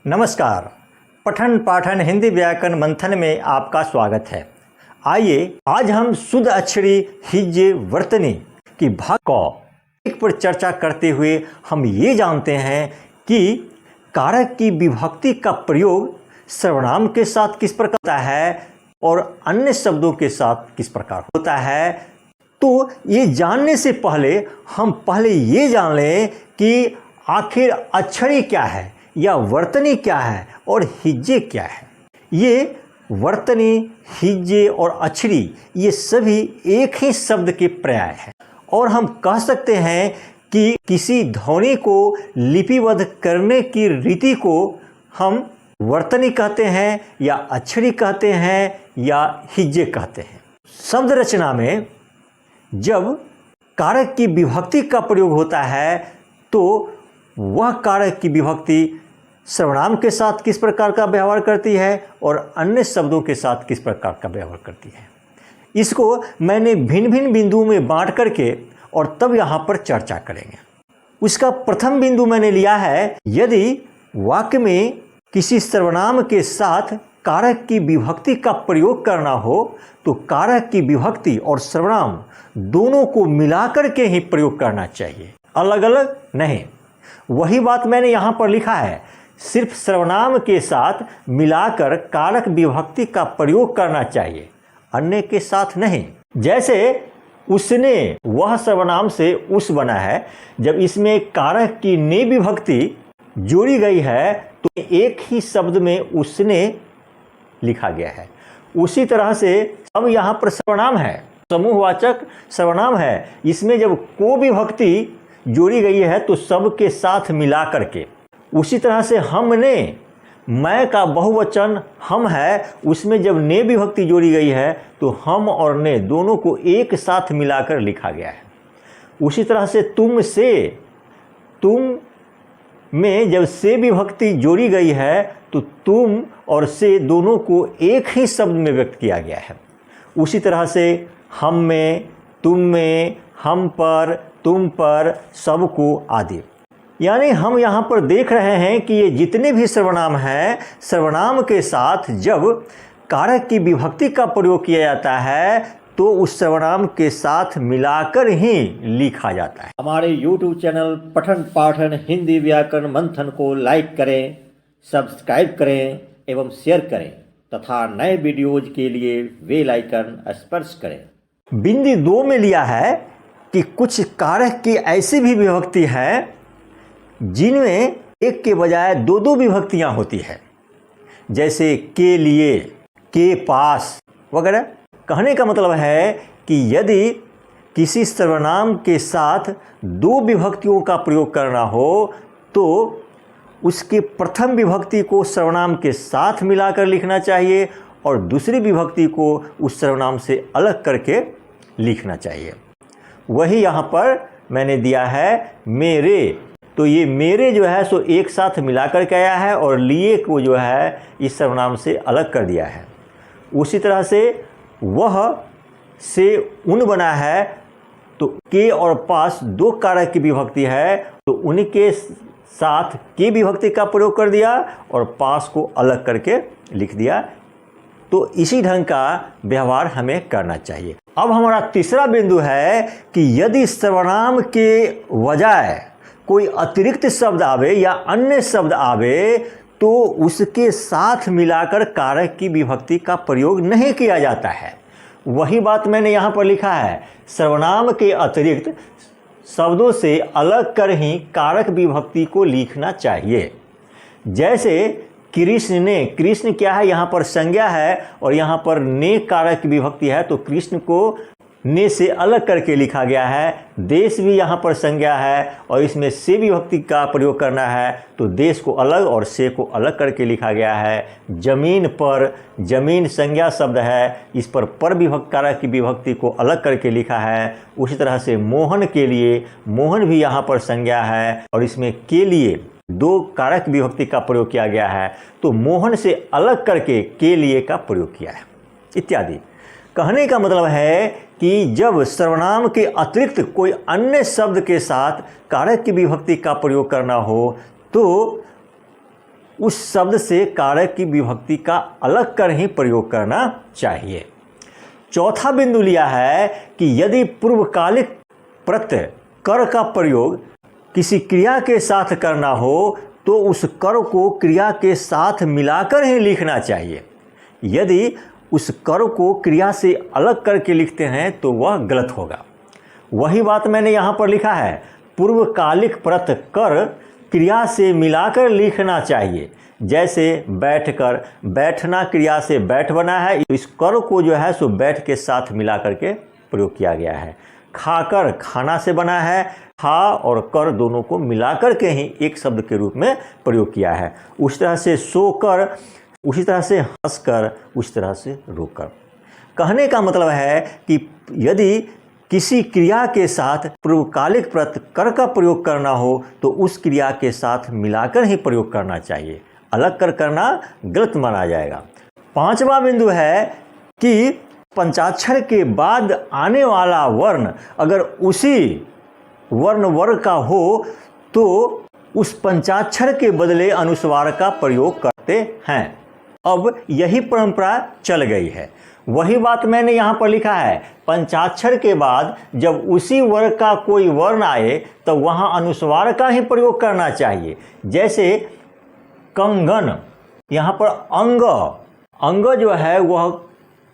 नमस्कार। पठन पाठन हिंदी व्याकरण मंथन में आपका स्वागत है। आइए आज हम शुद्ध अक्षरी हिज्जे वर्तनी की भाग क पर चर्चा करते हुए हम ये जानते हैं कि कारक की विभक्ति का प्रयोग सर्वनाम के साथ किस प्रकार होता है और अन्य शब्दों के साथ किस प्रकार होता है। तो ये जानने से पहले हम पहले ये जान लें कि आखिर अक्षरी क्या है या वर्तनी क्या है और हिज्जे क्या है। ये वर्तनी, हिज्जे और अक्षरी ये सभी एक ही शब्द के पर्याय हैं और हम कह सकते हैं कि किसी ध्वनि को लिपिबद्ध करने की रीति को हम वर्तनी कहते हैं या अक्षरी कहते हैं या हिज्जे कहते हैं। शब्द रचना में जब कारक की विभक्ति का प्रयोग होता है तो वह कारक की विभक्ति सर्वनाम के साथ किस प्रकार का व्यवहार करती है और अन्य शब्दों के साथ किस प्रकार का व्यवहार करती है। इसको मैंने भिन्न भिन्न बिंदुओं में बांट करके और तब यहाँ पर चर्चा करेंगे। उसका प्रथम बिंदु मैंने लिया है, यदि वाक्य में किसी सर्वनाम के साथ कारक की विभक्ति का प्रयोग करना हो तो कारक की विभक्ति और सर्वनाम दोनों को मिलाकर के ही प्रयोग करना चाहिए, अलग अलग नहीं। वही बात मैंने यहाँ पर लिखा है, सिर्फ सर्वनाम के साथ मिलाकर कारक विभक्ति का प्रयोग करना चाहिए, अन्य के साथ नहीं। जैसे उसने, वह सर्वनाम से उस बना है, जब इसमें कारक की ने विभक्ति जोड़ी गई है तो एक ही शब्द में उसने लिखा गया है। उसी तरह से अब यहाँ पर सर्वनाम है, समूहवाचक सर्वनाम है, इसमें जब को विभक्ति जोड़ी गई है तो सब के साथ मिला करके। उसी तरह से हमने, मैं का बहुवचन हम है, उसमें जब ने विभक्ति जोड़ी गई है तो हम और ने दोनों को एक साथ मिलाकर लिखा गया है। उसी तरह से तुम से, तुम में जब से विभक्ति जोड़ी गई है तो तुम और से दोनों को एक ही शब्द में व्यक्त किया गया है। उसी तरह से हम में, तुम में, हम पर, तुम पर, सबको आदि। यानी हम यहाँ पर देख रहे हैं कि ये जितने भी सर्वनाम हैं, सर्वनाम के साथ जब कारक की विभक्ति का प्रयोग किया जाता है तो उस सर्वनाम के साथ मिलाकर ही लिखा जाता है। हमारे YouTube चैनल पठन पाठन हिंदी व्याकरण मंथन को लाइक करें, सब्सक्राइब करें एवं शेयर करें तथा नए वीडियोज के लिए बेल आइकन स्पर्श करें। बिंदु 2 में लिया है कि कुछ कारक की ऐसी भी विभक्ति है जिनमें एक के बजाय दो दो विभक्तियां होती है, जैसे के लिए, के पास वगैरह। कहने का मतलब है कि यदि किसी सर्वनाम के साथ दो विभक्तियों का प्रयोग करना हो तो उसके प्रथम विभक्ति को सर्वनाम के साथ मिलाकर लिखना चाहिए और दूसरी विभक्ति को उस सर्वनाम से अलग करके लिखना चाहिए। वही यहाँ पर मैंने दिया है मेरे, तो ये मेरे जो है सो एक साथ मिलाकर के आया है और लिए को जो है इस सर्वनाम से अलग कर दिया है। उसी तरह से वह से उन बना है तो के और पास दो कारक की विभक्ति है तो उनके साथ के विभक्ति का प्रयोग कर दिया और पास को अलग करके लिख दिया। तो इसी ढंग का व्यवहार हमें करना चाहिए। अब हमारा तीसरा बिंदु है कि यदि सर्वनाम के बजाय कोई अतिरिक्त शब्द आवे या अन्य शब्द आवे तो उसके साथ मिलाकर कारक की विभक्ति का प्रयोग नहीं किया जाता है। वही बात मैंने यहाँ पर लिखा है, सर्वनाम के अतिरिक्त शब्दों से अलग कर ही कारक विभक्ति को लिखना चाहिए। जैसे कृष्ण ने, कृष्ण क्या है, यहाँ पर संज्ञा है और यहाँ पर ने कारक की विभक्ति है तो कृष्ण को ने से अलग करके लिखा गया है। देश भी यहाँ पर संज्ञा है और इसमें से विभक्ति का प्रयोग करना है तो देश को अलग और से को अलग करके लिखा गया है। जमीन पर, जमीन संज्ञा शब्द है, इस पर विभक्त कारक की विभक्ति को अलग करके लिखा है। उसी तरह से मोहन के लिए, मोहन भी यहाँ पर संज्ञा है और इसमें के लिए दो कारक विभक्ति का प्रयोग किया गया है तो मोहन से अलग करके के लिए का प्रयोग किया है इत्यादि। कहने का मतलब है कि जब सर्वनाम के अतिरिक्त कोई अन्य शब्द के साथ कारक की विभक्ति का प्रयोग करना हो तो उस शब्द से कारक की विभक्ति का अलग कर ही प्रयोग करना चाहिए। चौथा बिंदु लिया है कि यदि पूर्वकालिक प्रत्यय कर का प्रयोग किसी क्रिया के साथ करना हो तो उस कर को क्रिया के साथ मिलाकर ही लिखना चाहिए। यदि उस कर को क्रिया से अलग करके लिखते हैं तो वह गलत होगा। वही बात मैंने यहाँ पर लिखा है, पूर्वकालिक प्रत्यय कर क्रिया से मिलाकर लिखना चाहिए। जैसे बैठकर, बैठना क्रिया से बैठ बना है, इस कर को जो है सो बैठ के साथ मिला करके प्रयोग किया गया है। खाकर खाना से बना है, खा और कर दोनों को मिलाकर के ही एक शब्द के रूप में प्रयोग किया है। उस तरह से सोकर, उसी तरह से हंसकर, उस तरह से रोकर। कहने का मतलब है कि यदि किसी क्रिया के साथ पूर्वकालिक प्रत्यय कर का प्रयोग करना हो तो उस क्रिया के साथ मिलाकर ही प्रयोग करना चाहिए, अलग कर करना गलत माना जाएगा। पांचवा बिंदु है कि पंचाक्षर के बाद आने वाला वर्ण अगर उसी वर्ण वर्ग का हो तो उस पंचाक्षर के बदले अनुस्वार का प्रयोग करते हैं। अब यही परंपरा चल गई है। वही बात मैंने यहाँ पर लिखा है, पंचाक्षर के बाद जब उसी वर्ग का कोई वर्ण आए तो वहाँ अनुस्वार का ही प्रयोग करना चाहिए। जैसे कंगन, यहाँ पर अंग, अंग जो है वह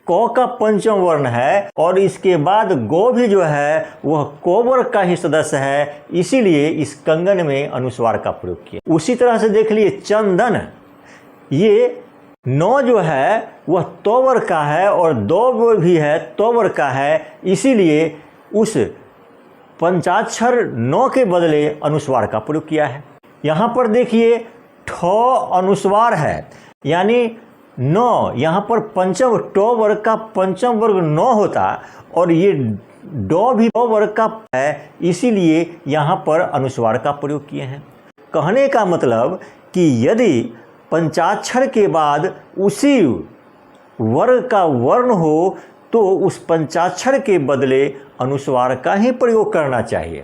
क का पंचम वर्ण है और इसके बाद गो भी जो है वह को वर्ग का ही सदस्य है, इसीलिए इस कंगन में अनुस्वार का प्रयोग किया। उसी तरह से देख लिए चंदन, ये नौ जो है वह तो वर्ग का है और दो भी है तो वर्ग का है, इसीलिए उस पंचाक्षर नौ के बदले अनुस्वार का प्रयोग किया है। यहाँ पर देखिए ठो अनुस्वार है, यानी नौ, यहाँ पर पंचम टो वर्ग का पंचम वर्ग नौ होता और ये डो भी दो वर्ग का है, इसीलिए यहाँ पर अनुस्वार का प्रयोग किए हैं। कहने का मतलब कि यदि पंचाक्षर के बाद उसी वर्ग का वर्ण हो तो उस पंचाक्षर के बदले अनुस्वार का ही प्रयोग करना चाहिए।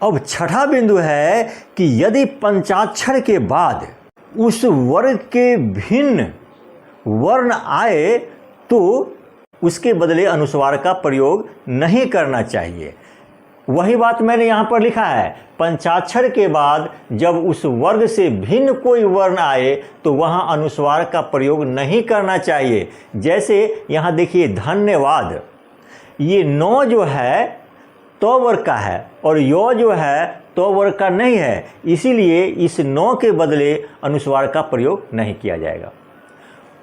अब छठा बिंदु है कि यदि पंचाक्षर के बाद उस वर्ग के भिन्न वर्ण आए तो उसके बदले अनुस्वार का प्रयोग नहीं करना चाहिए। वही बात मैंने यहाँ पर लिखा है, पंचाक्षर के बाद जब उस वर्ग से भिन्न कोई वर्ण आए तो वहाँ अनुस्वार का प्रयोग नहीं करना चाहिए। जैसे यहाँ देखिए धन्यवाद, ये नौ जो है तो वर्ग का है और यो जो है तो वर्ग का नहीं है, इसीलिए इस नौ के बदले अनुस्वार का प्रयोग नहीं किया जाएगा।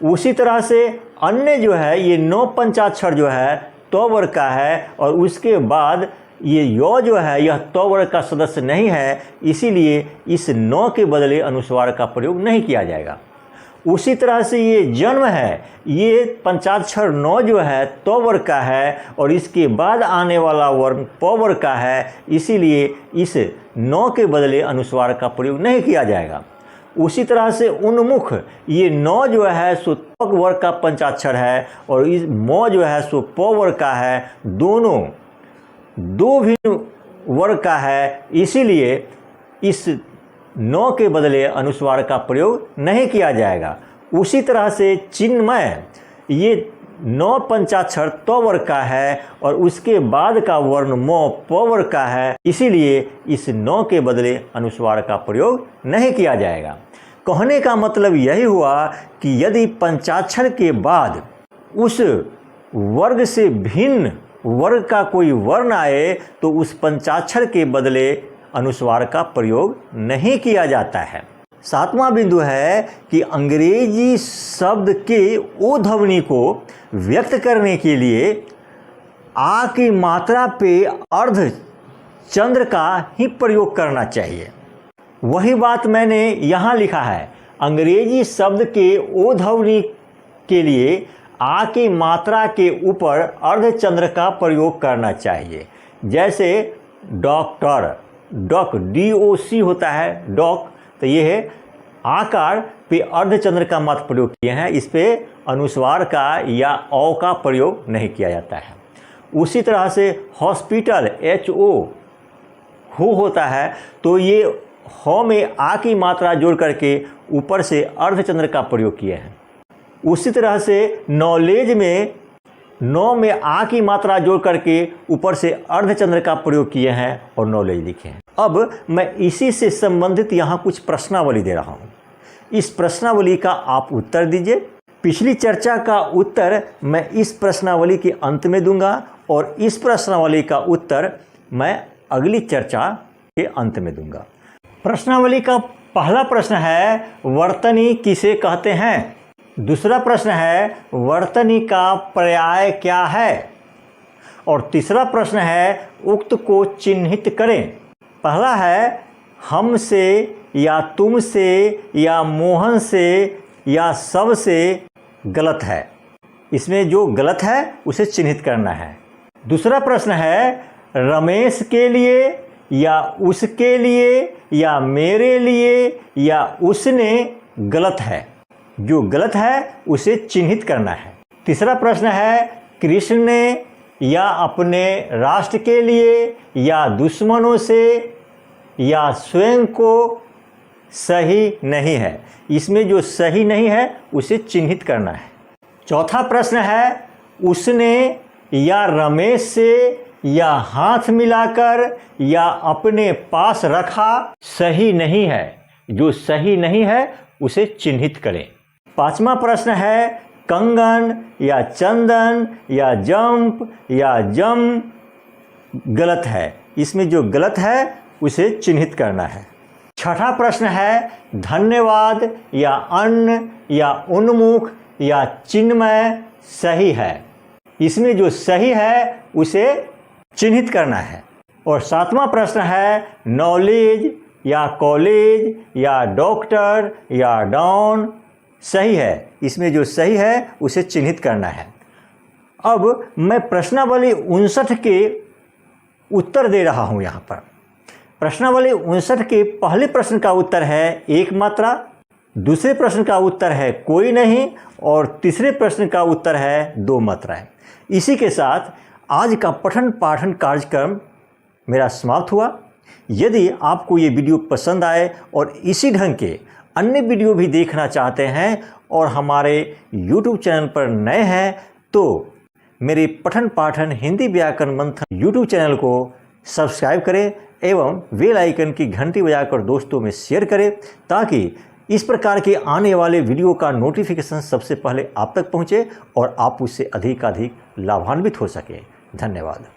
उसी तरह से अन्य जो है ये नौ पंचाक्षर जो है तो वर्ग का है और उसके बाद ये यो जो है यह तो वर्ग का सदस्य नहीं है, इसीलिए इस नौ के बदले अनुस्वार का प्रयोग नहीं किया जाएगा। उसी तरह से ये जन्म है, ये पंचाक्षर नौ जो है तो वर्ग का है और इसके बाद आने वाला वर्ण प वर्ग का है, इसीलिए इस नौ के बदले अनुस्वार का प्रयोग नहीं किया जाएगा। उसी तरह से उन्मुख, ये नौ जो है सो त्वक वर्ग का पंचाक्षर है और इस मो जो है सो प वर्ग का है, दोनों दो भिन्न वर्ग का है, इसीलिए इस नौ के बदले अनुस्वार का प्रयोग नहीं किया जाएगा। उसी तरह से चिन्मय, ये नौ पंचाक्षर तो वर्ग का है और उसके बाद का वर्ण मो प वर्ग का है, इसीलिए इस नौ के बदले अनुस्वार का प्रयोग नहीं किया जाएगा। कहने का मतलब यही हुआ कि यदि पंचाक्षर के बाद उस वर्ग से भिन्न वर्ग का कोई वर्ण आए तो उस पंचाक्षर के बदले अनुस्वार का प्रयोग नहीं किया जाता है। सातवां बिंदु है कि अंग्रेजी शब्द के ओ ध्वनि को व्यक्त करने के लिए आ की मात्रा पे अर्ध चंद्र का ही प्रयोग करना चाहिए। वही बात मैंने यहाँ लिखा है, अंग्रेजी शब्द के ओ ध्वनि के लिए आ की मात्रा के ऊपर अर्धचंद्र का प्रयोग करना चाहिए। जैसे डॉक्टर, डॉक DOC होता है डॉक, तो ये है आकार पे अर्धचंद्र का मात्र प्रयोग किए हैं, इस पे अनुस्वार का या औ का प्रयोग नहीं किया जाता है। उसी तरह से हॉस्पिटल HO हो होता है, तो ये ह में आ की मात्रा जोड़ करके ऊपर से अर्धचंद्र का प्रयोग किए हैं। उसी तरह से नॉलेज में नौ में आ की मात्रा जोड़ करके ऊपर से अर्धचंद्र का प्रयोग किए हैं और नॉलेज लिखे हैं। अब मैं इसी से संबंधित यहाँ कुछ प्रश्नावली दे रहा हूँ। इस प्रश्नावली का आप उत्तर दीजिए। पिछली चर्चा का उत्तर मैं इस प्रश्नावली के अंत में दूंगा और इस प्रश्नावली का उत्तर मैं अगली चर्चा के अंत में दूंगा। प्रश्नावली का पहला प्रश्न है वर्तनी किसे कहते हैं। दूसरा प्रश्न है वर्तनी का पर्याय क्या है। और तीसरा प्रश्न है उक्त को चिन्हित करें। पहला है हमसे या तुमसे या मोहन से या सबसे गलत है। इसमें जो गलत है उसे चिन्हित करना है। दूसरा प्रश्न है रमेश के लिए या उसके लिए या मेरे लिए या उसने गलत है। जो गलत है उसे चिन्हित करना है। तीसरा प्रश्न है कृष्ण ने या अपने राष्ट्र के लिए या दुश्मनों से या स्वयं को सही नहीं है। इसमें जो सही नहीं है उसे चिन्हित करना है। चौथा प्रश्न है उसने या रमेश से या हाथ मिलाकर या अपने पास रखा सही नहीं है। जो सही नहीं है उसे चिन्हित करें। पांचवा प्रश्न है कंगन या चंदन या जंप या जम गलत है। इसमें जो गलत है उसे चिन्हित करना है। छठा प्रश्न है धन्यवाद या अन्न या उन्मुख या चिन्मय सही है। इसमें जो सही है उसे चिन्हित करना है। और सातवां प्रश्न है नॉलेज या कॉलेज या डॉक्टर या डॉन सही है। इसमें जो सही है उसे चिन्हित करना है। अब मैं प्रश्नावली 59 के उत्तर दे रहा हूं। यहाँ पर प्रश्नावली 59 के पहले प्रश्न का उत्तर है एक मात्रा, दूसरे प्रश्न का उत्तर है कोई नहीं और तीसरे प्रश्न का उत्तर है दो मात्राएं। इसी के साथ आज का पठन पाठन कार्यक्रम मेरा समाप्त हुआ। यदि आपको ये वीडियो पसंद आए और इसी ढंग के अन्य वीडियो भी देखना चाहते हैं और हमारे YouTube चैनल पर नए हैं तो मेरे पठन पाठन हिंदी व्याकरण मंथन YouTube चैनल को सब्सक्राइब करें एवं बेल आइकन की घंटी बजाकर दोस्तों में शेयर करें ताकि इस प्रकार के आने वाले वीडियो का नोटिफिकेशन सबसे पहले आप तक पहुंचे और आप उससे अधिक लाभान्वित हो सकें। धन्यवाद।